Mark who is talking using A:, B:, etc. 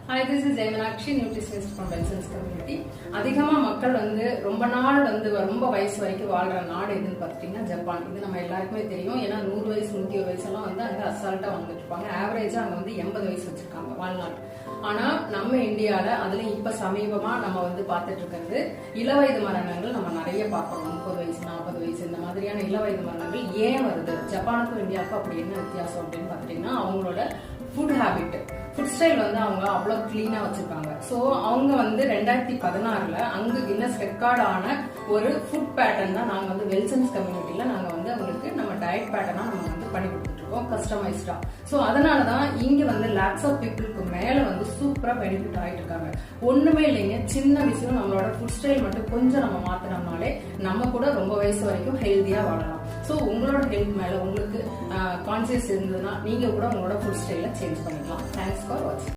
A: Hi, this is Jaimanakshi, nutritionist from Belson's community. அதிகமா மக்கள் ரொம்ப நாள் ரொம்ப வயசு வரைக்கும் வாழ்ற நாடு எதுன்னு பாத்தீங்கன்னா ஜப்பான். இது நம்ம எல்லாருக்குமே தெரியும். ஏன்னா 100 வயசு 120 வயசு எல்லாம் அங்க அசால்ட்டா வந்துட்டு இருப்பாங்க. ஆவரேஜா அங்க 80 வயசு வச்சிருக்காங்க வாழ்நாள். ஆனா நம்ம இந்தியால அதுல இப்ப சமீபமா நம்ம பாத்துட்டு இருக்கிறது இளவயது மரணங்கள் நம்ம நிறைய பார்க்கறோம். 30 வயசு 40 வயசு இந்த மாதிரியான இளவயது மரணங்கள் ஏன் வருது? ஜப்பானுக்கும் இந்தியாவுக்கும் அப்படி என்ன வித்தியாசம் அப்படின்னு பாத்தீங்கன்னா அவங்களோட ஃபுட் ஹேபிட், ஃபுட் ஸ்டைல் அவங்க அவ்வளவு கிளீனா வச்சிருக்காங்க. சோ அவங்க 2016ல அங்க கின்னஸ் ரெக்கார்ட் ஆன ஒரு ஃபுட் பேட்டர்ன் தான் நாங்க வெல்சன்ஸ் கம்யூனிட்டில நாங்க அவங்களுக்கு நம்ம டயட் பேட்டர்னா நம்ம பண்ணி கொடுத்துட்டு இருக்கோம் கஸ்டமைஸ்டா. சோ அதனாலதான் இங்க லாக்ஸ் ஆஃப் பீப்புளுக்கு மேல சூப்பரா பெனிஃபிட் ஆயிட்டு இருக்காங்க. ஒண்ணுமே இல்லைங்க, சின்ன விஷயம் நம்மளோட ஃபுட் ஸ்டைல் மட்டும் கொஞ்சம் நம்ம மாத்தினோம்னாலே நம்ம கூட ரொம்ப வயசு வரைக்கும் ஹெல்தியா வாழலாம். சோ உங்களோட ஹெல்த் மேல உங்களுக்கு கான்சியஸ் இருந்ததுன்னா நீங்க கூட உங்களோட ஃபுட் ஸ்டைல சேஞ்ச் பண்ணிக்கலாம். தேங்க்ஸ் ஃபார் வாட்சிங்.